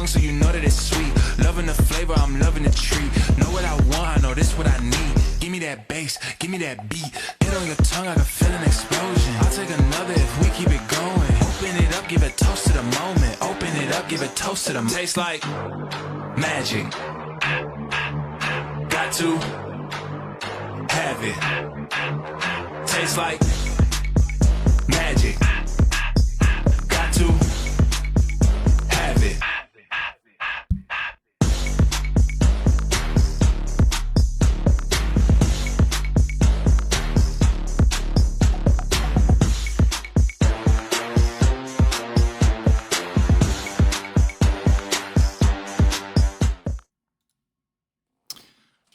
tongue so you know that it's sweet. Loving the flavor, I'm loving the treat. Know what I want, I know this what I need. Give me that bass, give me that beat. Hit on your tongue, I can feel an explosion. I'll take another if we keep it going. Open it up, give a toast to the moment. Open it up, give a toast to the taste like magic. Got to have it. Tastes like magic. Got to have it.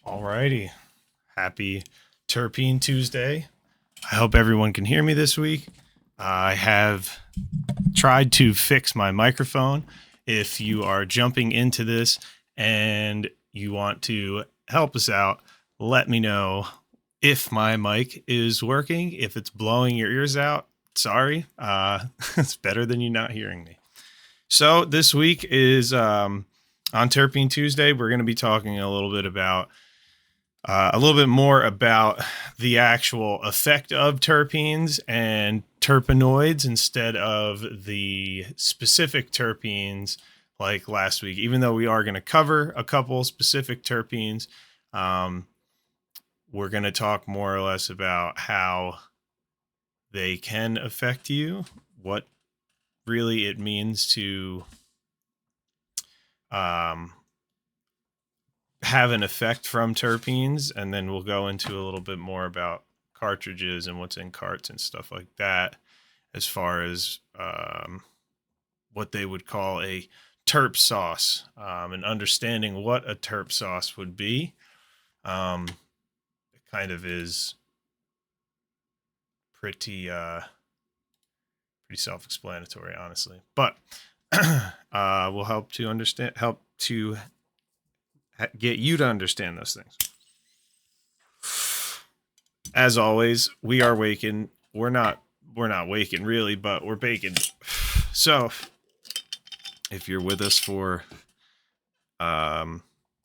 Alrighty. Happy Terpene Tuesday. I hope everyone can hear me this week. I have tried to fix my microphone. If you are jumping into this and you want to help us out, let me know if my mic is working. If it's blowing your ears out, sorry. It's better than you not hearing me. So this week is on Terpene Tuesday. We're going to be talking a little bit more about the actual effect of terpenes and terpenoids instead of the specific terpenes like last week. Even though we are going to cover a couple specific terpenes, we're going to talk more or less about how they can affect you, what really it means to have an effect from terpenes, and then we'll go into a little bit more about cartridges and what's in carts and stuff like that, as far as what they would call a terp sauce, and understanding what a terp sauce would be. It kind of is pretty self-explanatory, honestly, but we'll help to get you to understand those things. As always, we are waking. We're not waking really, but we're baking. So if you're with us for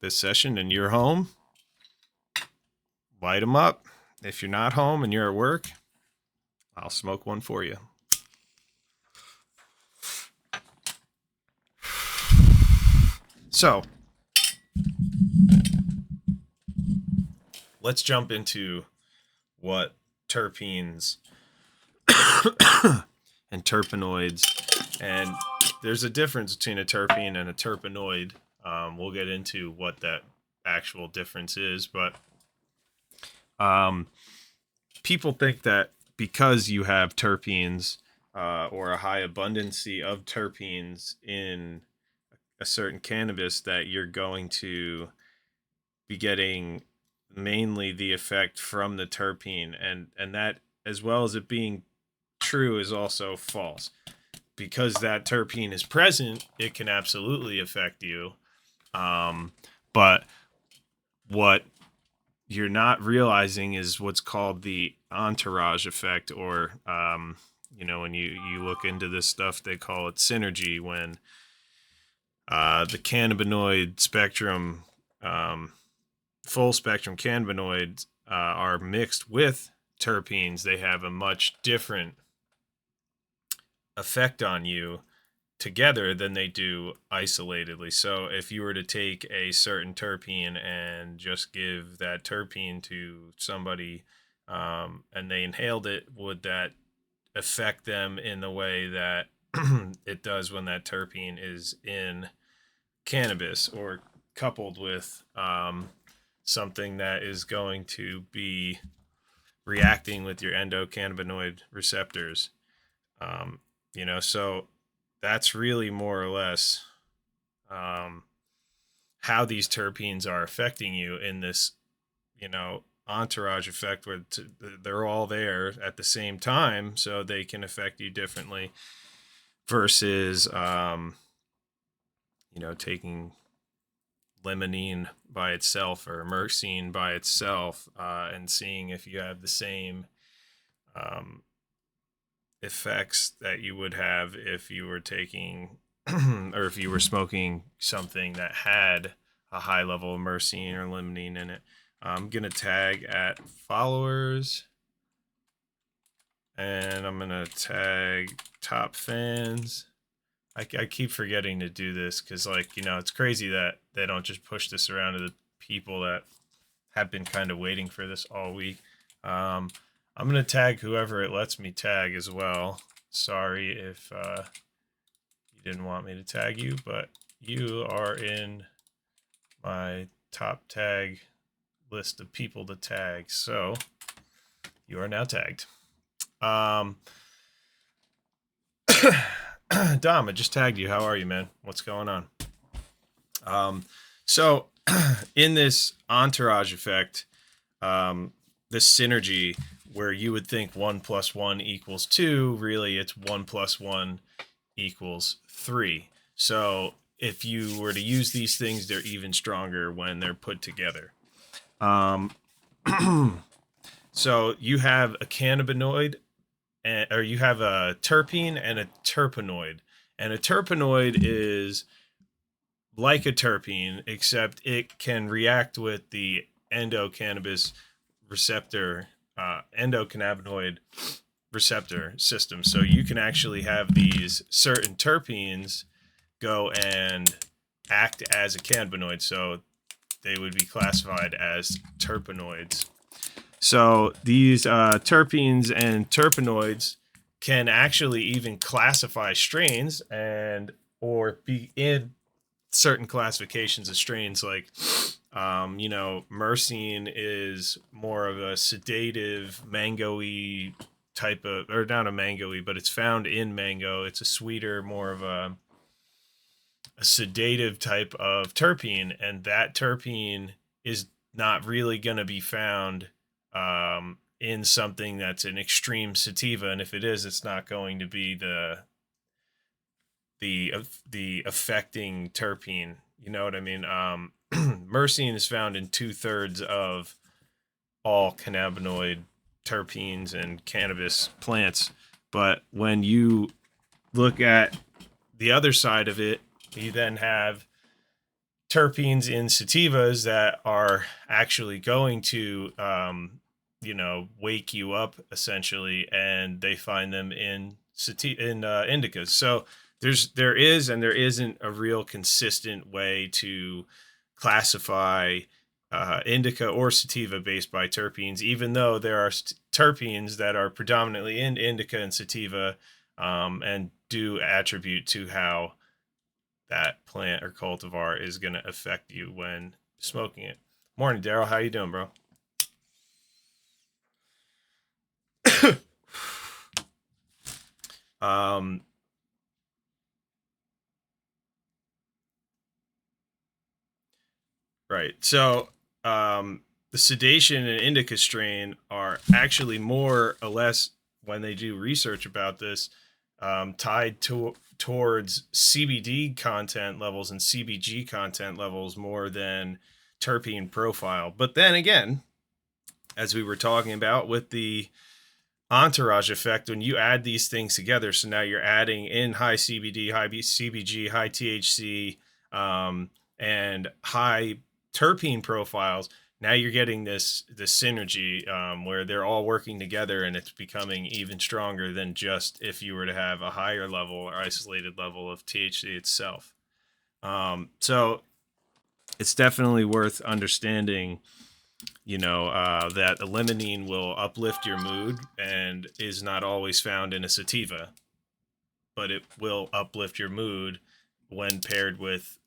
this session and you're home, light them up. If you're not home and you're at work, I'll smoke one for you. So let's jump into what terpenes and terpenoids, and there's a difference between a terpene and a terpenoid. We'll get into what that actual difference is, but people think that because you have terpenes or a high abundancy of terpenes in a certain cannabis, that you're going to be getting mainly the effect from the terpene, and that, as well as it being true, is also false. Because that terpene is present, it can absolutely affect you, but what you're not realizing is what's called the entourage effect, or when you look into this stuff, they call it synergy, when the cannabinoid spectrum, full spectrum cannabinoids are mixed with terpenes. They have a much different effect on you together than they do isolatedly. So if you were to take a certain terpene and just give that terpene to somebody and they inhaled it, would that affect them in the way that it does when that terpene is in cannabis, or coupled with something that is going to be reacting with your endocannabinoid receptors? So that's really more or less how these terpenes are affecting you in this, entourage effect, where they're all there at the same time, so they can affect you differently, versus, taking limonene by itself or myrcene by itself, and seeing if you have the same effects that you would have if you were taking or if you were smoking something that had a high level of myrcene or limonene in it. I'm going to tag at followers, and I'm going to tag top fans. I keep forgetting to do this because, like, you know, it's crazy that they don't just push this around to the people that have been kind of waiting for this all week. I'm going to tag whoever it lets me tag as well. Sorry if you didn't want me to tag you, but you are in my top tag list of people to tag. So you are now tagged. Dom, I just tagged you. How are you, man? What's going on? So in this entourage effect, this synergy where you would think 1 + 1 = 2, really it's 1 + 1 = 3. So if you were to use these things, they're even stronger when they're put together. So you have a cannabinoid, or you have a terpene and a terpenoid. And a terpenoid is like a terpene, except it can react with the endocannabis receptor, endocannabinoid receptor system. So you can actually have these certain terpenes go and act as a cannabinoid. So they would be classified as terpenoids. So these terpenes and terpenoids can actually even classify strains and or be in certain classifications of strains. Like, you know, myrcene is more of a sedative, mango-y type of, or not a mango-y, but it's found in mango. It's a sweeter, more of a sedative type of terpene, and that terpene is not really going to be found in something that's an extreme sativa, and if it is, it's not going to be the affecting terpene. You know what I mean? Myrcene is found in 2/3 of all cannabinoid terpenes and cannabis plants, but when you look at the other side of it, you then have terpenes in sativas that are actually going to you know, wake you up essentially, and they find them in indicas. So there is and there isn't a real consistent way to classify indica or sativa based by terpenes, even though there are terpenes that are predominantly in indica and sativa, and do attribute to how that plant or cultivar is going to affect you when smoking it. Morning, Daryl. How you doing, bro? um, right. So the sedation and indica strain are actually more or less, when they do research about this, tied towards CBD content levels and CBG content levels more than terpene profile. But then again, as we were talking about with the entourage effect, when you add these things together, so now you're adding in high CBD, high CBG, high THC, and high terpene profiles, now you're getting this synergy where they're all working together, and it's becoming even stronger than just if you were to have a higher level or isolated level of THC itself. So it's definitely worth understanding, you know, that a limonene will uplift your mood and is not always found in a sativa, but it will uplift your mood when paired with,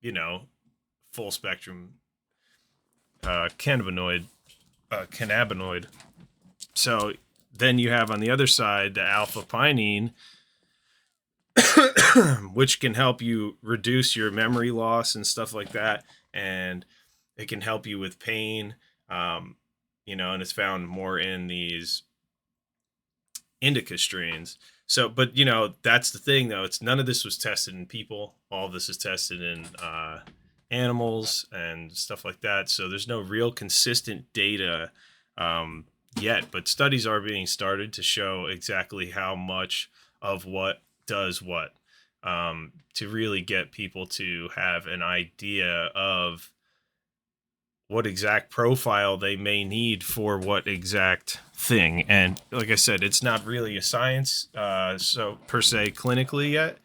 you know, full spectrum cannabinoid. So then you have on the other side the alpha pinene, which can help you reduce your memory loss and stuff like that, and it can help you with pain, you know, and it's found more in these indica strains. So, but you know, that's the thing though. It's none of this was tested in people. All of this is tested in animals and stuff like that. So there's no real consistent data yet, but studies are being started to show exactly how much of what does what, to really get people to have an idea of what exact profile they may need for what exact thing. And like I said, it's not really a science, so per se clinically yet.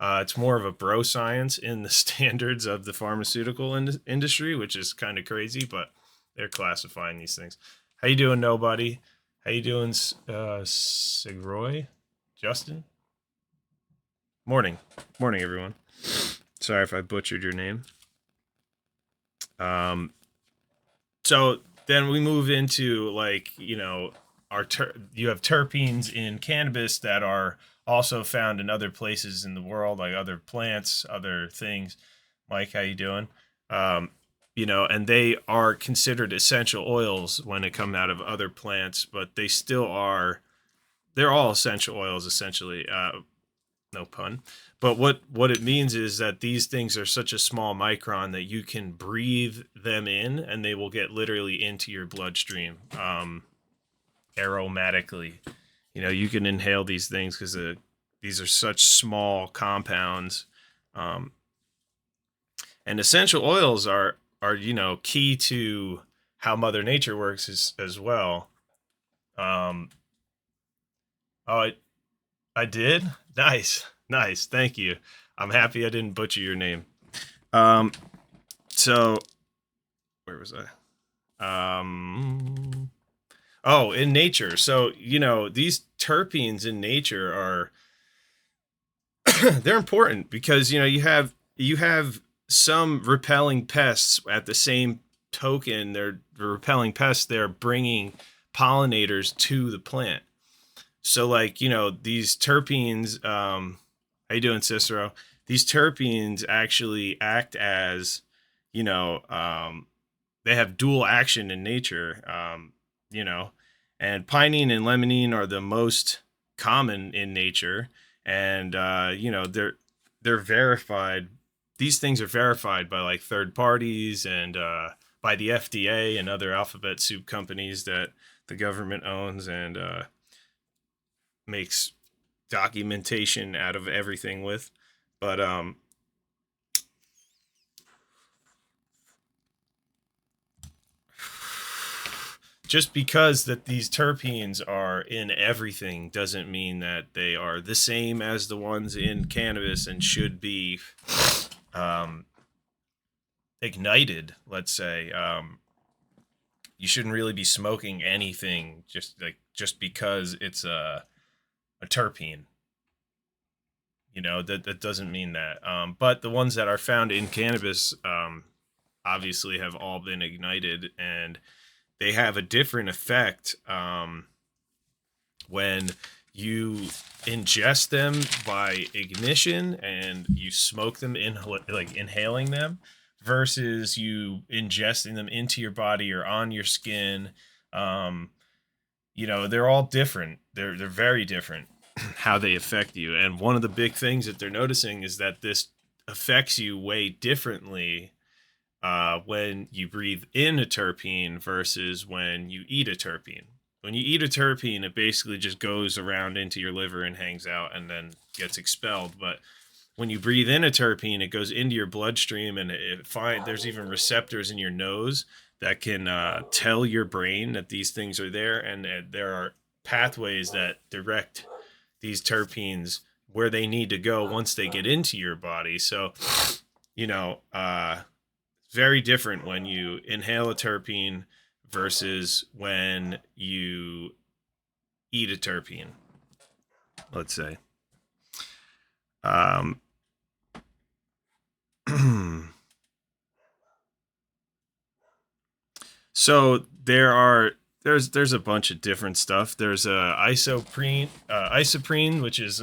It's more of a bro science in the standards of the pharmaceutical industry, which is kind of crazy, but they're classifying these things. How you doing, nobody? How you doing, Sigroy? Justin? Morning. Morning, everyone. Sorry if I butchered your name. So then we move into, like, you know, you have terpenes in cannabis that are also found in other places in the world, like other plants, other things. Mike, how you doing? You know, and they are considered essential oils when they come out of other plants, but they still are. They're all essential oils, essentially. No pun. But what it means is that these things are such a small micron that you can breathe them in and they will get literally into your bloodstream, aromatically. You know, you can inhale these things because these are such small compounds. And essential oils are you know, key to how Mother Nature works as well. Oh, I did? Nice. Nice. Thank you. I'm happy I didn't butcher your name. So where was I? Oh, in nature. So, you know, these terpenes in nature are they're important because, you know, you have some repelling pests at the same token. They're repelling pests, they're bringing pollinators to the plant. So, like, you know, these terpenes, how you doing, Cicero? These terpenes actually act as, you know, they have dual action in nature, you know, and pinene and limonene are the most common in nature. And, you know, they're verified. These things are verified by like third parties and by the FDA and other alphabet soup companies that the government owns and makes documentation out of everything with. But just because that these terpenes are in everything doesn't mean that they are the same as the ones in cannabis and should be ignited, let's say. You shouldn't really be smoking anything just because it's a terpene. You know, that doesn't mean that. But the ones that are found in cannabis obviously have all been ignited, and they have a different effect when you ingest them by ignition and you smoke them in, like inhaling them, versus you ingesting them into your body or on your skin. You know, they're all different. They're very different how they affect you. And one of the big things that they're noticing is that this affects you way differently when you breathe in a terpene versus when you eat a terpene. When you eat a terpene, it basically just goes around into your liver and hangs out and then gets expelled. But when you breathe in a terpene, it goes into your bloodstream, and there's even receptors in your nose that can tell your brain that these things are there, and there are pathways that direct these terpenes where they need to go once they get into your body. So, you know, very different when you inhale a terpene versus when you eat a terpene, let's say. So there's a bunch of different stuff. There's isoprene, which is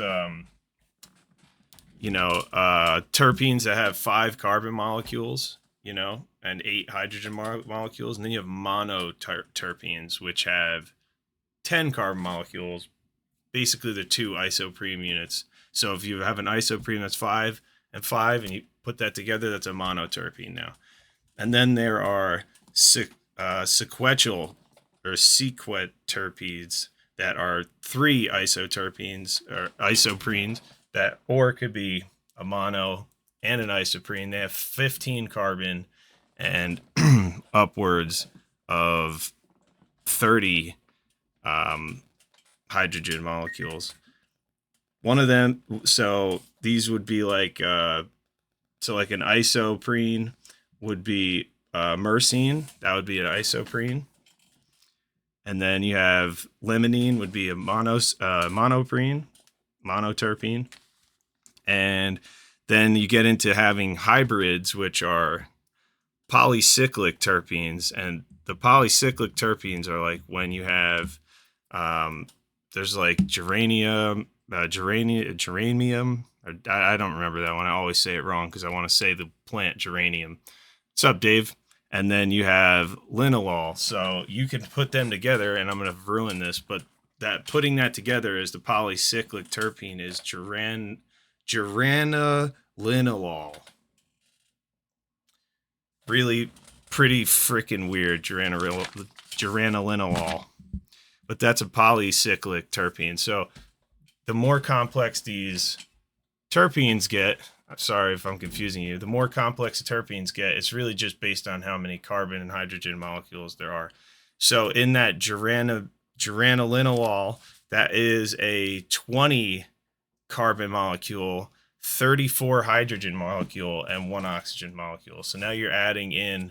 you know, terpenes that have 5 carbon molecules, you know, and 8 hydrogen molecules, and then you have monoterpenes, which have 10 carbon molecules. Basically, they're 2 isoprene units. So if you have an isoprene that's 5 and 5, and you put that together, that's a monoterpene now. And then there are sequential or sequet terpenes that are 3 isoterpenes or isoprenes, that, or it could be a mono and an isoprene. They have 15 carbon and upwards of 30 hydrogen molecules. One of them, so these would be like, so like an isoprene would be myrcene. That would be an isoprene. And then you have limonene would be a monoprene, monoterpene. And then you get into having hybrids, which are polycyclic terpenes. And the polycyclic terpenes are like when you have, there's like geranium, I don't remember that one. I always say it wrong because I want to say the plant geranium. What's up, Dave? And then you have linalool. So you can put them together, and I'm going to ruin this, but that putting that together as the polycyclic terpene is geranilinalool. Really pretty freaking weird, geranilinalool. But that's a polycyclic terpene. So the more complex these terpenes get, I'm sorry if I'm confusing you, the more complex the terpenes get, it's really just based on how many carbon and hydrogen molecules there are. So in that geranilinalool, that is a 20 carbon molecule, 34 hydrogen molecule, and 1 oxygen molecule. So now you're adding in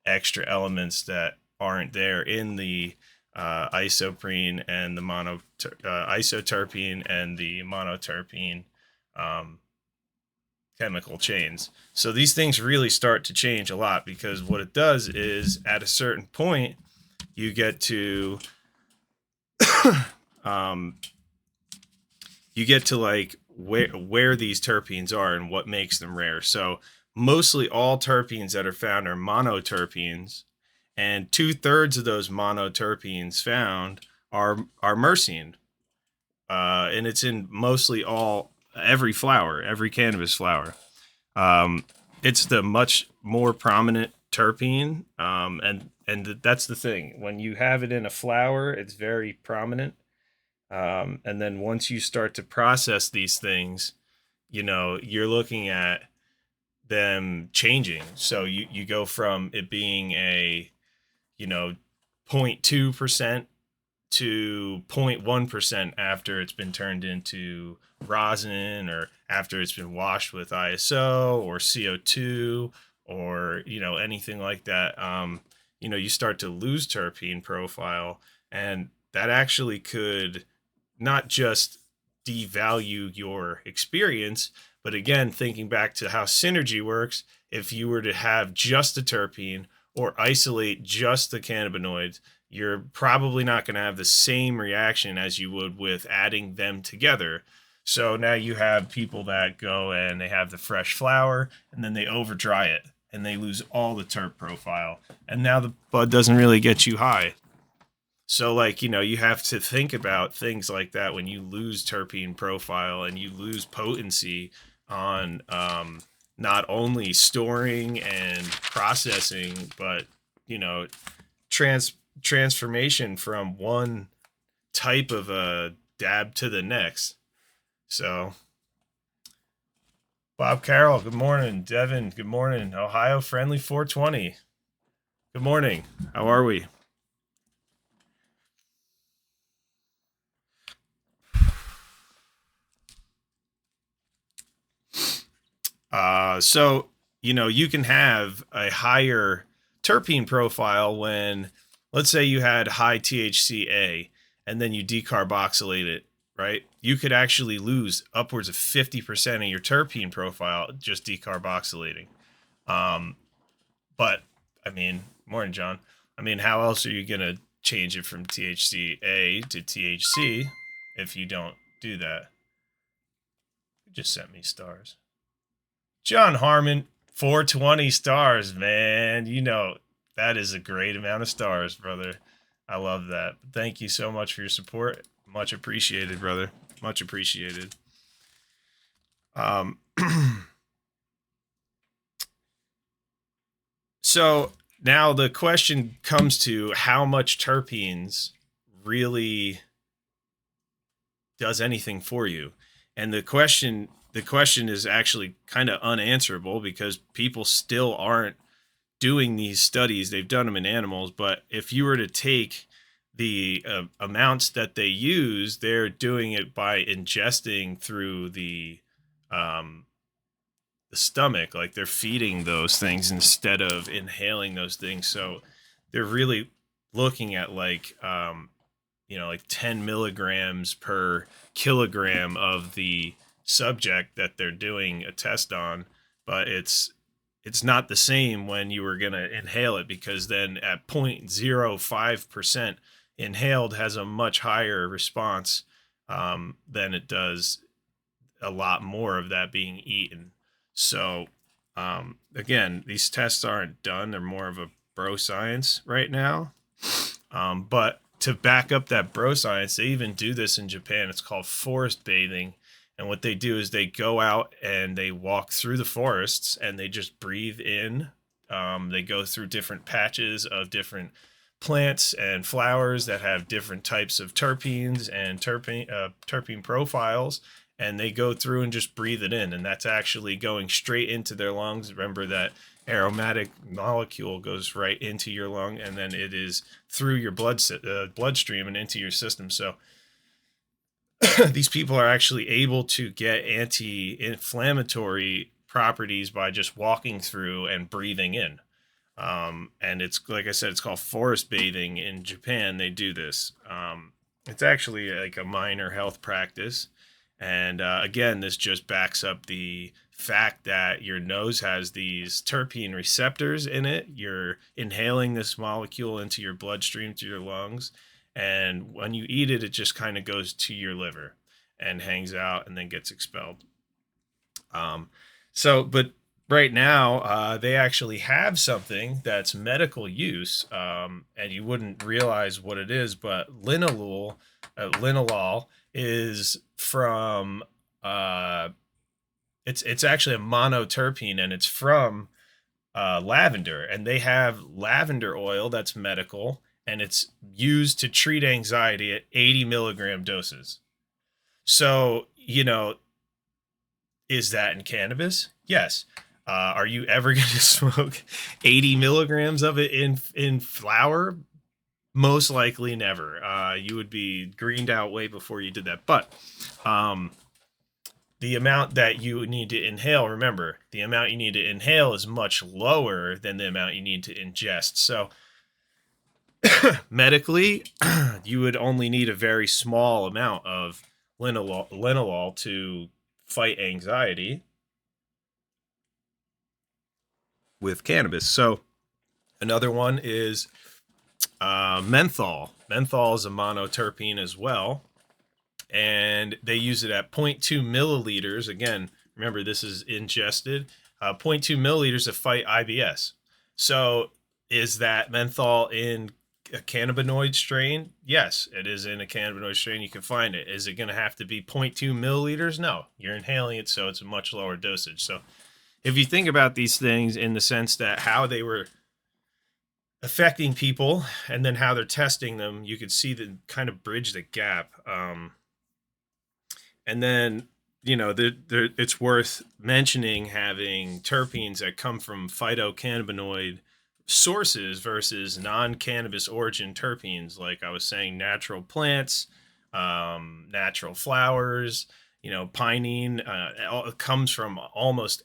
extra elements that aren't there in the isoprene and the isoterpene and the monoterpene chemical chains. So these things really start to change a lot, because what it does is at a certain point you get to like where these terpenes are and what makes them rare. So mostly all terpenes that are found are monoterpenes, and 2/3 of those monoterpenes found are myrcene. And it's in mostly every flower, every cannabis flower. It's the much more prominent terpene, and that's the thing. When you have it in a flower, it's very prominent. And then once you start to process these things, you're looking at them changing. So you go from it being a 0.2% to 0.1% after it's been turned into rosin, or after it's been washed with ISO or CO2 or anything like that. You start to lose terpene profile, and that actually could not just devalue your experience, but again, thinking back to how synergy works, if you were to have just the terpene or isolate just the cannabinoids, you're probably not going to have the same reaction as you would with adding them together. So now you have people that go and they have the fresh flower and then they over dry it and they lose all the terp profile. And now the bud doesn't really get you high. So you have to think about things like that when you lose terpene profile and you lose potency on not only storing and processing, but transformation from one type of a dab to the next. So Bob Carroll, good morning. Devin, good morning. Ohio Friendly 420. Good morning. How are we? So you can have a higher terpene profile when, let's say you had high THCA and then you decarboxylate it, right? You could actually lose upwards of 50% of your terpene profile just decarboxylating. But morning, John. How else are you going to change it from THCA to THC if you don't do that? You just sent me stars. John Harmon, 420 stars, man. That is a great amount of stars, brother. I love that. Thank you so much for your support. Much appreciated, brother. Much appreciated. So now the question comes to how much terpenes really does anything for you. And the question is actually kind of unanswerable because people still aren't doing these studies. They've done them in animals, but if you were to take the amounts that they use, they're doing it by ingesting through the stomach, like they're feeding those things instead of inhaling those things. So they're really looking at like 10 milligrams per kilogram of the subject that they're doing a test on. But it's not the same when you were going to inhale it, because then at 0.05% inhaled has a much higher response than it does a lot more of that being eaten. So again, these tests aren't done. They're more of a bro science right now. But to back up that bro science, they even do this in Japan. It's called forest bathing. And what they do is they go out and they walk through the forests and they just breathe in. They go through different patches of different plants and flowers that have different types of terpenes and terpene profiles. And they go through and just breathe it in. And that's actually going straight into their lungs. Remember that aromatic molecule goes right into your lung, and then it is through your bloodstream and into your system. So these people are actually able to get anti-inflammatory properties by just walking through and breathing in. And it's, like I said, it's called forest bathing in Japan. They do this. It's actually like a minor health practice. And again, this just backs up the fact that your nose has these terpene receptors in it. You're inhaling this molecule into your bloodstream, to your lungs. And when you eat it, it just kind of goes to your liver and hangs out and then gets expelled. But right now, they actually have something that's medical use, and you wouldn't realize what it is, but linalool is from it's actually a monoterpene, and it's from lavender, and they have lavender oil that's medical, and it's used to treat anxiety at 80 milligram doses. So, is that in cannabis? Yes. Are you ever going to smoke 80 milligrams of it in flower? Most likely never. You would be greened out way before you did that. But the amount that you need to inhale, remember, the amount you need to inhale is much lower than the amount you need to ingest. So medically, you would only need a very small amount of linalool to fight anxiety with cannabis. So another one is menthol. Menthol is a monoterpene as well, and they use it at 0.2 milliliters. Again, remember, this is ingested. 0.2 milliliters to fight IBS. So is that menthol in a cannabinoid strain? Yes, it is in a cannabinoid strain. You can find it. Is it going to have to be 0.2 milliliters? No, you're inhaling it, so it's a much lower dosage. So if you think about these things in the sense that how they were affecting people and then how they're testing them, you could see the kind of bridge the gap. And then, it's worth mentioning having terpenes that come from phytocannabinoid sources versus non-cannabis origin terpenes. Like I was saying, natural plants, natural flowers, pinene, it comes from almost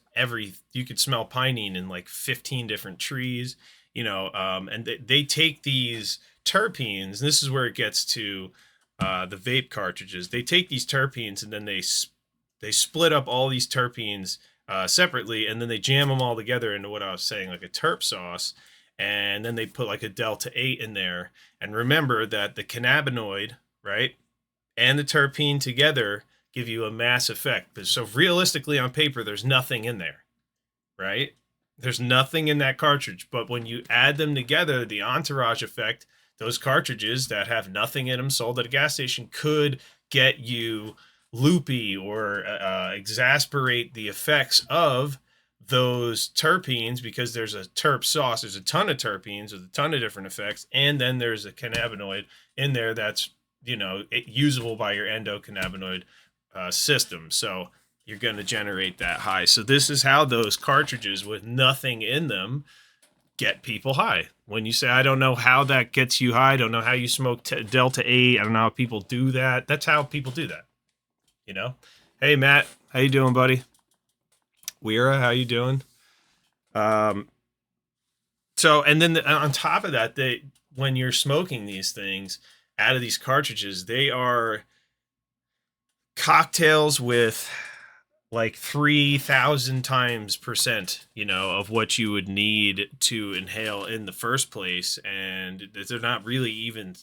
you could smell pinene in like 15 different trees, and they take these terpenes, and this is where it gets to the vape cartridges. They take these terpenes and then they split up all these terpenes separately, and then they jam them all together into what I was saying, like a terp sauce. And then they put like a delta 8 in there. And remember that the cannabinoid, right, and the terpene together give you a mass effect. So realistically, on paper, there's nothing in there, right? There's nothing in that cartridge. But when you add them together, the entourage effect, those cartridges that have nothing in them sold at a gas station could get you loopy or exasperate the effects of those terpenes, because there's a terp sauce. There's a ton of terpenes with a ton of different effects. And then there's a cannabinoid in there that's, usable by your endocannabinoid system. So you're going to generate that high. So this is how those cartridges with nothing in them get people high. When you say, I don't know how that gets you high, I don't know how you smoke Delta 8, I don't know how people do that. That's how people do that. You know? Hey, Matt, how you doing, buddy? Weira, how you doing? So, and then on top of that, when you're smoking these things out of these cartridges, they are cocktails with like 3,000 times percent, of what you would need to inhale in the first place. And they're not really even,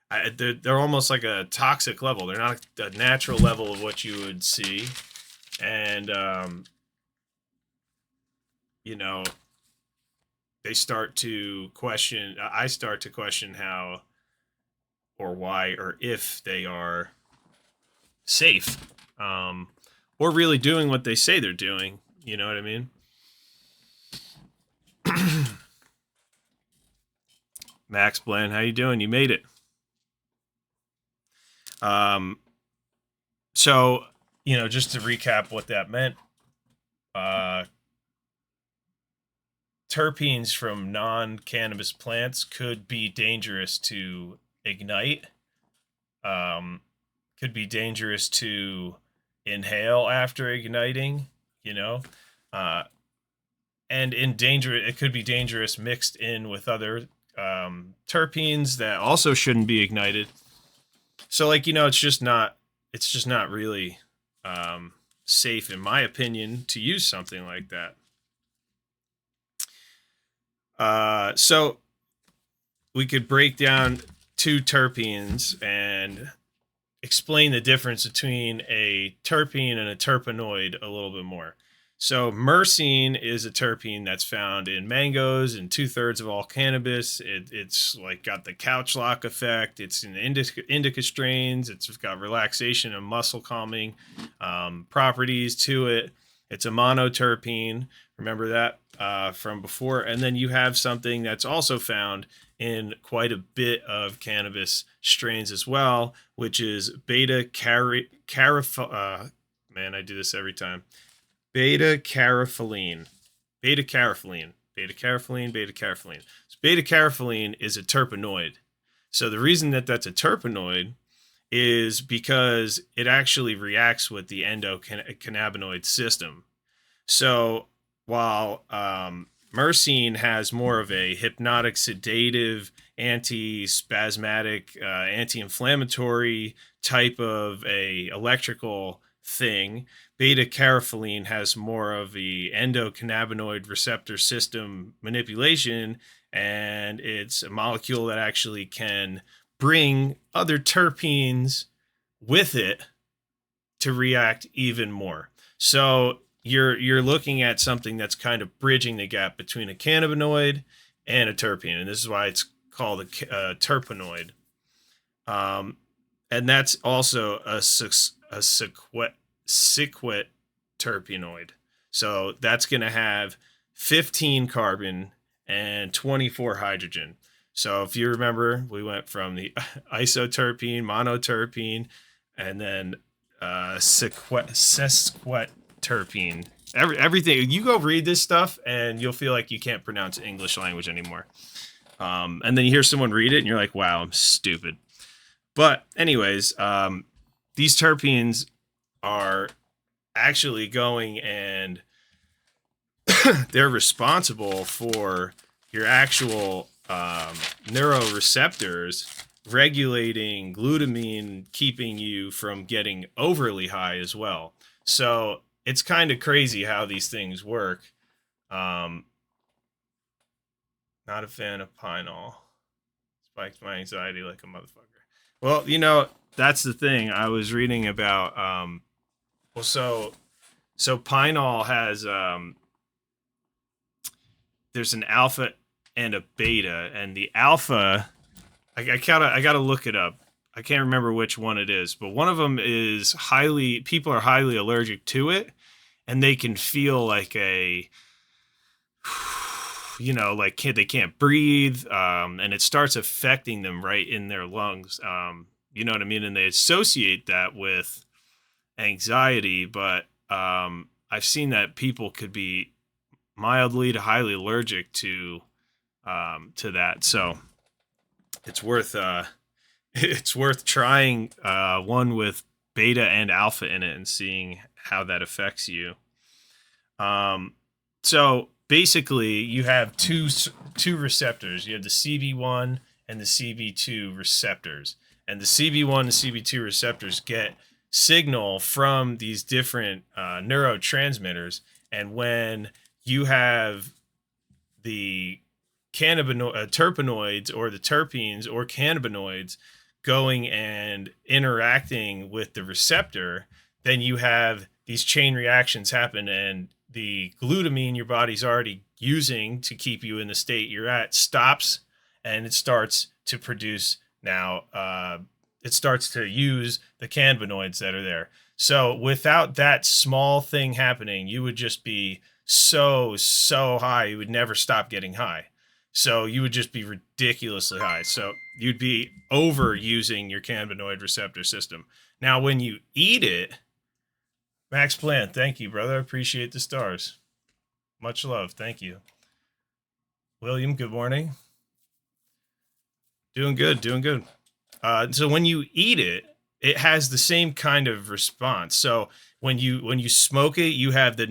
they're almost like a toxic level. They're not a natural level of what you would see. And, they start to question, I start to question how or why or if they are safe, or really doing what they say they're doing. You know what I mean? Max Bland, how you doing? You made it. So, just to recap what that meant, terpenes from non-cannabis plants could be dangerous to ignite, could be dangerous to inhale after igniting, and it could be dangerous mixed in with other terpenes that also shouldn't be ignited. So, it's just not really safe, in my opinion, to use something like that. So we could break down two terpenes and explain the difference between a terpene and a terpenoid a little bit more. So myrcene is a terpene that's found in mangoes and 2/3 of all cannabis. It's like got the couch lock effect. It's in indica strains. It's got relaxation and muscle calming properties to it. It's a monoterpene. Remember that from before. And then you have something that's also found in quite a bit of cannabis strains as well, which is beta carotene. Man, I do this every time. Beta carotene. So beta carotene is a terpenoid. So the reason that that's a terpenoid is because it actually reacts with the endocannabinoid system. So while myrcene has more of a hypnotic, sedative, anti-spasmodic, anti-inflammatory type of a electrical thing, beta carotene has more of the endocannabinoid receptor system manipulation, and it's a molecule that actually can bring other terpenes with it to react even more. So you're looking at something that's kind of bridging the gap between a cannabinoid and a terpene, and this is why it's called a terpenoid. And that's also a sequet terpenoid. So that's going to have 15 carbon and 24 hydrogen. So if you remember, we went from the isoterpene, monoterpene, and then sesquiterpene. Everything. You go read this stuff, and you'll feel like you can't pronounce English language anymore. And then you hear someone read it, and you're like, "Wow, I'm stupid." But anyways, these terpenes are actually going and they're responsible for your actual neuroreceptors regulating glutamine, keeping you from getting overly high as well. So it's kind of crazy how these things work. Not a fan of Pine-All. Spikes my anxiety like a motherfucker. Well, that's the thing. I was reading about. So Pine-All has there's an alpha and a beta, and the alpha, I gotta look it up. I can't remember which one it is, but one of them is people are highly allergic to it, and they can feel like they can't breathe, and it starts affecting them right in their lungs. You know what I mean? And they associate that with anxiety, but I've seen that people could be mildly to highly allergic to that. So it's worth it's worth trying one with beta and alpha in it and seeing how that affects you. So basically, you have two receptors. You have the CB1 and the CB2 receptors, and the CB1 and CB2 receptors get signal from these different neurotransmitters. And when you have the terpenoids or the terpenes or cannabinoids going and interacting with the receptor, then you have these chain reactions happen, and the glutamine your body's already using to keep you in the state you're at stops, and it starts to produce it starts to use the cannabinoids that are there. So without that small thing happening, you would just be so high, you would never stop getting high. So you would just be ridiculously high. So you'd be overusing your cannabinoid receptor system. Now, when you eat it, Max Plant, thank you, brother. I appreciate the stars. Much love. Thank you. William, good morning. Doing good, doing good. So when you eat it, it has the same kind of response. So when you smoke it, you have the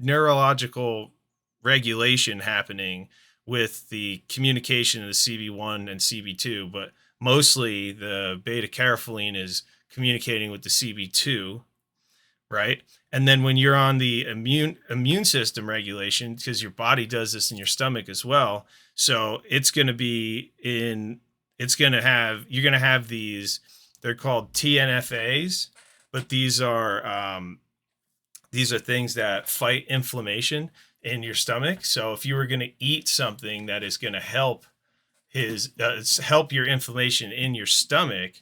neurological regulation happening with the communication of the CB1 and CB2, but mostly the beta carotene is communicating with the CB2, right? And then when you're on the immune system regulation, because your body does this in your stomach as well, so you're going to have these, they're called TNFAs, but these are things that fight inflammation in your stomach. So if you were going to eat something that is going to help help your inflammation in your stomach,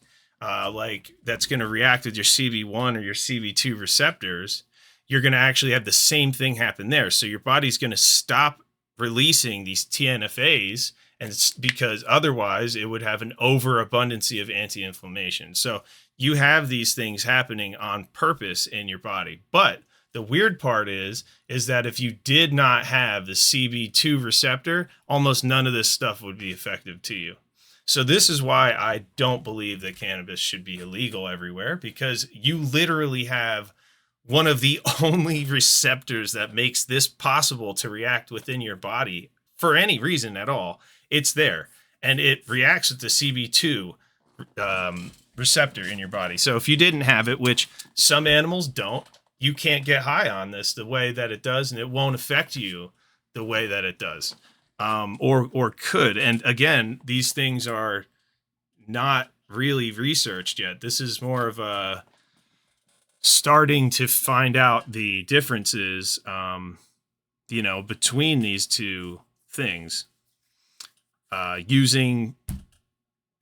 like that's going to react with your CB1 or your CB2 receptors, you're going to actually have the same thing happen there. So your body's going to stop releasing these TNFAs, and it's because otherwise it would have an overabundance of anti-inflammation. So you have these things happening on purpose in your body. But the weird part is that if you did not have the CB2 receptor, almost none of this stuff would be effective to you. So this is why I don't believe that cannabis should be illegal everywhere, because you literally have one of the only receptors that makes this possible to react within your body for any reason at all. It's there, and it reacts with the CB2 receptor in your body. So if you didn't have it, which some animals don't, you can't get high on this the way that it does, and it won't affect you the way that it does, or could. And again, these things are not really researched yet. This is more of a starting to find out the differences, between these two things. Using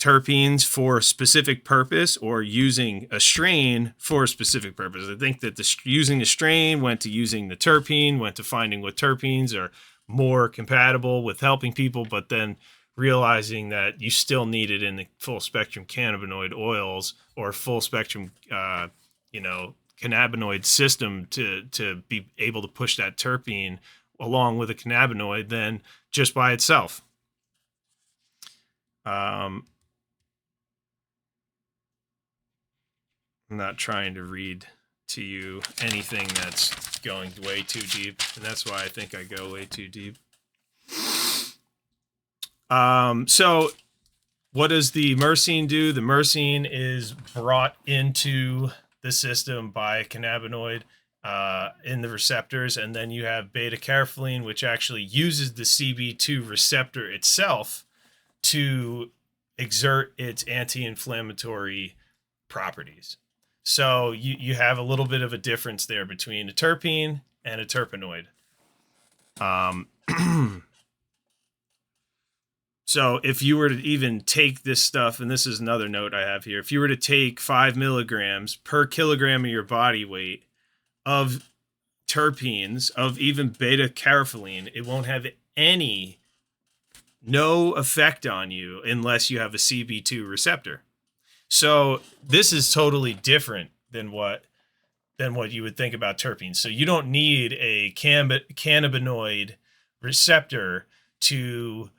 terpenes for a specific purpose, or using a strain for a specific purpose. I think that using the strain went to using the terpene, went to finding what terpenes are more compatible with helping people, but then realizing that you still need it in the full spectrum cannabinoid oils or full spectrum, cannabinoid system to be able to push that terpene along with a cannabinoid than just by itself. I'm not trying to read to you anything that's going way too deep, and that's why I think I go way too deep. So what does the myrcene do? The myrcene is brought into the system by a cannabinoid in the receptors, and then you have beta carotene, which actually uses the CB2 receptor itself to exert its anti-inflammatory properties. So you have a little bit of a difference there between a terpene and a terpenoid. So if you were to even take this stuff, and this is another note I have here, if you were to take 5 milligrams per kilogram of your body weight of terpenes, of even beta carotene, it won't have no effect on you unless you have a CB2 receptor. So this is totally different than what than what you would think about terpenes. So you don't need a cannabinoid receptor to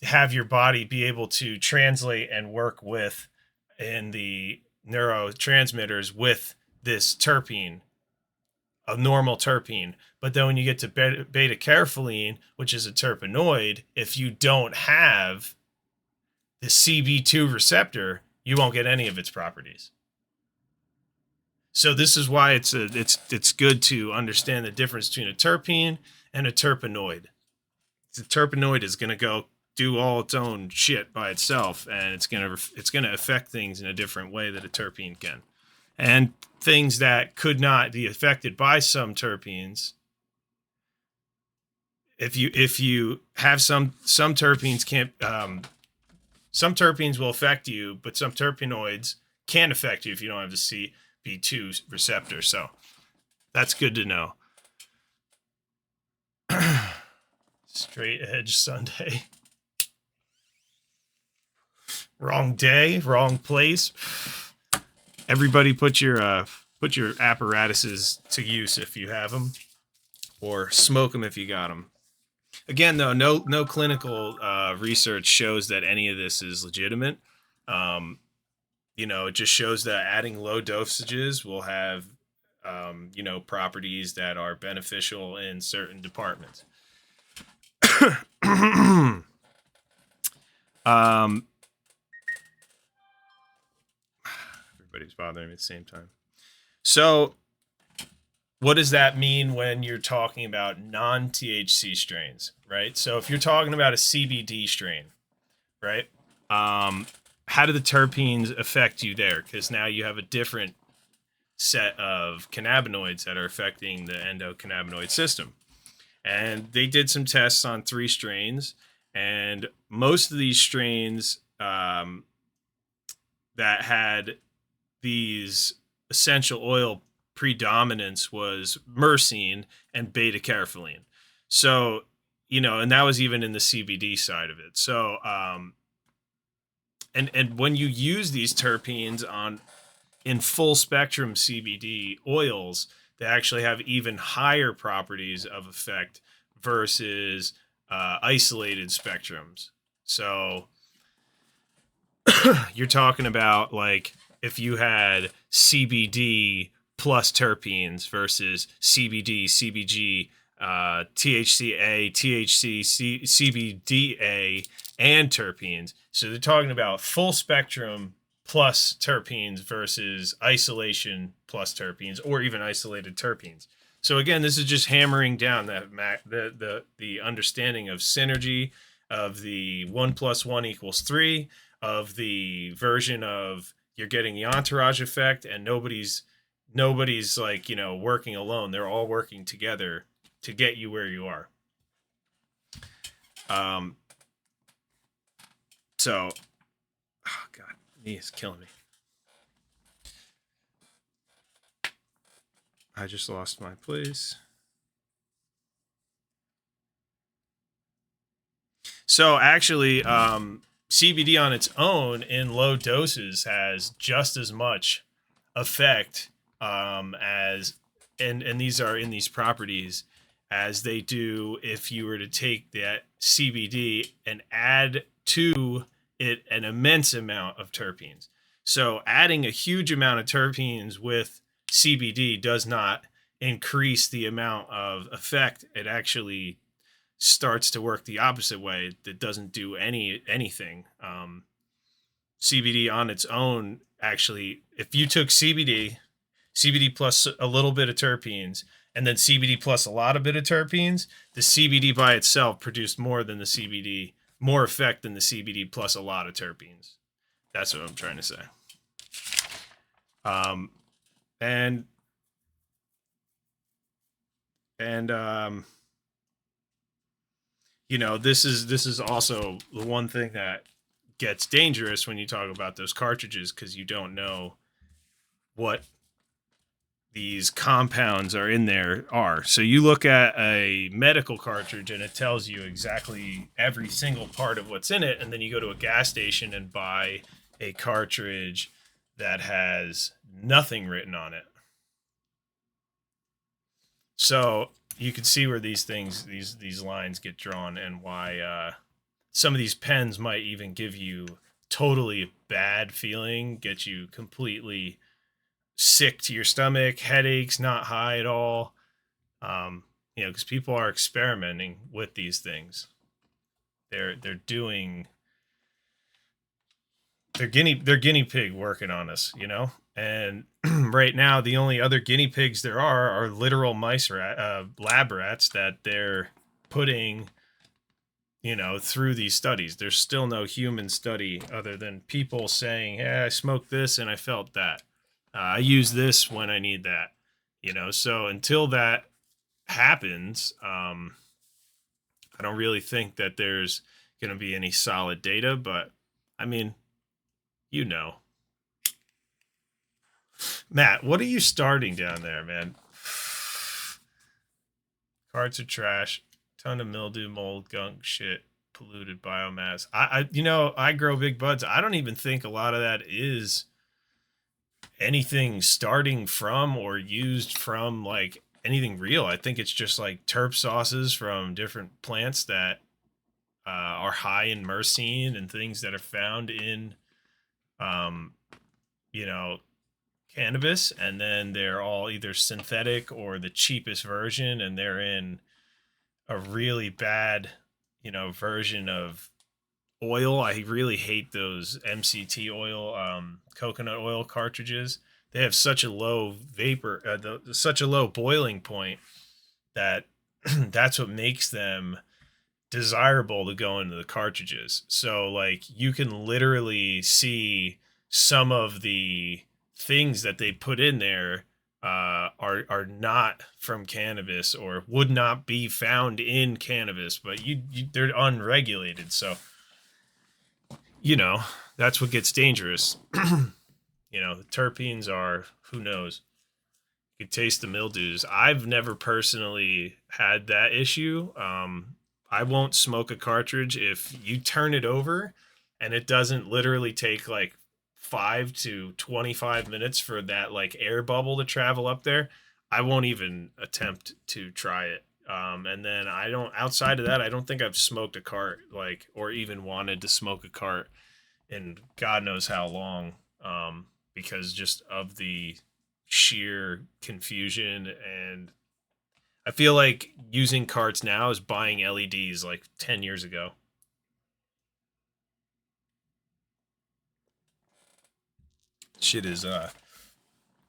have your body be able to translate and work with in the neurotransmitters with this terpene, a normal terpene. But then when you get to beta carotene, which is a terpenoid, if you don't have the CB2 receptor, you won't get any of its properties. So this is why it's good to understand the difference between a terpene and a terpenoid. The terpenoid is going to go do all its own shit by itself, and it's going to affect things in a different way that a terpene can. And things that could not be affected by some terpenes, if you have some terpenes can't, some terpenes will affect you, but some terpenoids can affect you if you don't have the CB2 receptor. So that's good to know. Straight edge Sunday. Wrong day, wrong place. Everybody put your apparatuses to use if you have them, or smoke them if you got them. Again, though, no clinical research shows that any of this is legitimate. It just shows that adding low dosages will have, properties that are beneficial in certain departments. Everybody's bothering me at the same time. So what does that mean when you're talking about non-THC strains, right? So if you're talking about a CBD strain, right? How do the terpenes affect you there? Because now you have a different set of cannabinoids that are affecting the endocannabinoid system. And they did some tests on 3 strains, and most of these strains that had these essential oil predominance was myrcene and beta carotene. So, and that was even in the CBD side of it. So, and when you use these terpenes in full spectrum CBD oils, they actually have even higher properties of effect versus isolated spectrums. So you're talking about like if you had CBD plus terpenes versus CBD, CBG, THCA, THC, CBDA, and terpenes. So they're talking about full spectrum plus terpenes versus isolation plus terpenes, or even isolated terpenes. So again, this is just hammering down that the understanding of synergy, of the 1 + 1 = 3, of the version of you're getting the entourage effect, and nobody's like working alone. They're all working together to get you where you are. So, oh God, knee is killing me. I just lost my place. So actually, CBD on its own in low doses has just as much effect as, and these are in these properties, as they do if you were to take that CBD and add to it an immense amount of terpenes. So adding a huge amount of terpenes with CBD does not increase the amount of effect. It actually starts to work the opposite way. That doesn't do anything. CBD on its own, actually, if you took CBD plus a little bit of terpenes, and then CBD plus a lot of bit of terpenes, the CBD by itself produced more effect than the CBD plus a lot of terpenes. That's what I'm trying to say. This is also the one thing that gets dangerous when you talk about those cartridges, because you don't know what these compounds are in there are. So you look at a medical cartridge and it tells you exactly every single part of what's in it, and then you go to a gas station and buy a cartridge that has nothing written on it. So you can see where these lines get drawn, and why some of these pens might even give you totally bad feeling, get you completely sick to your stomach, headaches, not high at all. Because people are experimenting with these things. They're doing they're guinea pig working on us, And right now, the only other guinea pigs there are literal lab rats that they're putting, through these studies. There's still no human study other than people saying, "Hey, I smoked this and I felt that. I use this when I need that." So until that happens, I don't really think that there's going to be any solid data. But I mean, you know. Matt, what are you starting down there, man? Carts are trash. Ton of mildew, mold, gunk, shit, polluted biomass. I grow big buds. I don't even think a lot of that is anything starting from or used from like anything real. I think it's just like terp sauces from different plants that are high in myrcene and things that are found in, um, you know, cannabis, and then they're all either synthetic or the cheapest version, and they're in a really bad, version of oil. I really hate those MCT oil, coconut oil cartridges. They have such a low such a low boiling point that that's what makes them desirable to go into the cartridges. So like you can literally see some of the things that they put in there are not from cannabis or would not be found in cannabis, but they're unregulated. So that's what gets dangerous. The terpenes are, who knows. You can taste the mildews. I've never personally had that issue. I won't smoke a cartridge if you turn it over and it doesn't literally take like 5 to 25 minutes for that like air bubble to travel up there. I won't even attempt to try it. And then outside of that, I don't think I've smoked a cart or even wanted to smoke a cart in God knows how long. Because just of the sheer confusion, and I feel like using carts now is buying LEDs like 10 years ago. Shit is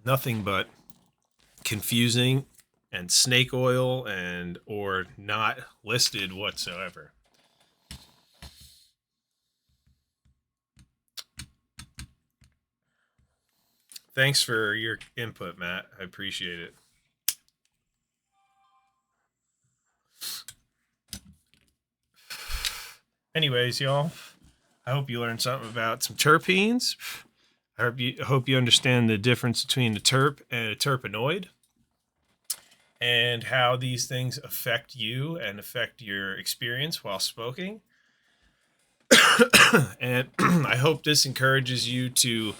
nothing but confusing and snake oil or not listed whatsoever. Thanks for your input, Matt. I appreciate it. Anyways, y'all, I hope you learned something about some terpenes. I hope you understand the difference between a terp and a terpenoid and how these things affect you and affect your experience while smoking. And I hope this encourages you to,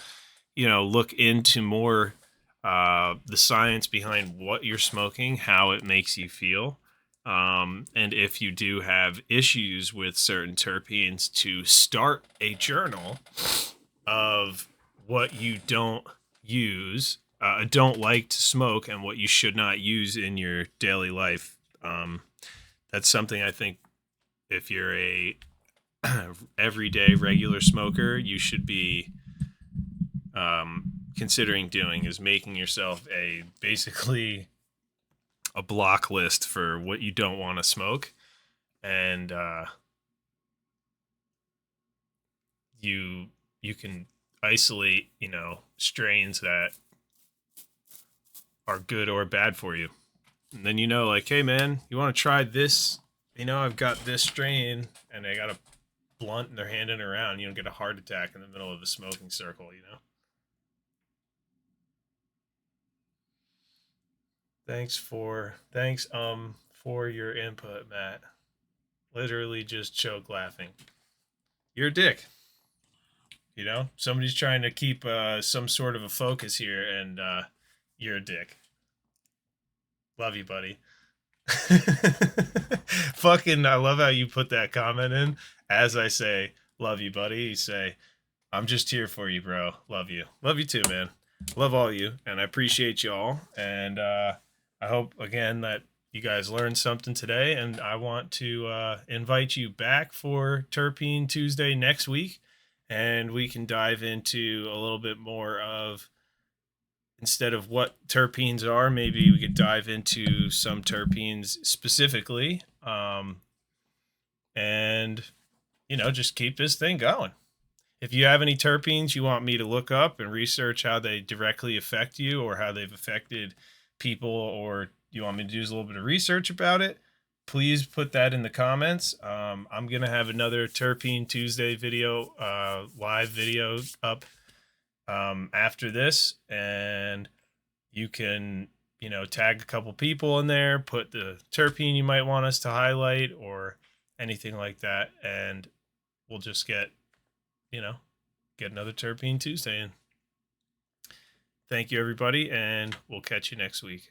look into more the science behind what you're smoking, how it makes you feel. And if you do have issues with certain terpenes, to start a journal of what you don't use, don't like to smoke, and what you should not use in your daily life. That's something I think if you're a everyday regular smoker, you should be considering doing, is making yourself basically a block list for what you don't want to smoke, and you can isolate strains that are good or bad for you, and then like, hey man, you want to try this? I've got this strain, and I got a blunt and they're handing it around. You don't get a heart attack in the middle of a smoking circle. Thanks for your input, Matt. Literally just choke laughing. You're a dick. Somebody's trying to keep some sort of a focus here, and you're a dick. Love you, buddy. Fucking, I love how you put that comment in. As I say, love you, buddy, you say, I'm just here for you, bro. Love you. Love you too, man. Love all you. And I appreciate you all. And I hope, again, that you guys learned something today. And I want to invite you back for Terpene Tuesday next week. And we can dive into a little bit more of, instead of what terpenes are, maybe we could dive into some terpenes specifically, and just keep this thing going. If you have any terpenes you want me to look up and research how they directly affect you or how they've affected people, or you want me to do a little bit of research about it, please put that in the comments. I'm gonna have another Terpene Tuesday video, live video up after this, and you can tag a couple people in there, put the terpene you might want us to highlight or anything like that, and we'll just get another Terpene Tuesday in. Thank you, everybody, and we'll catch you next week.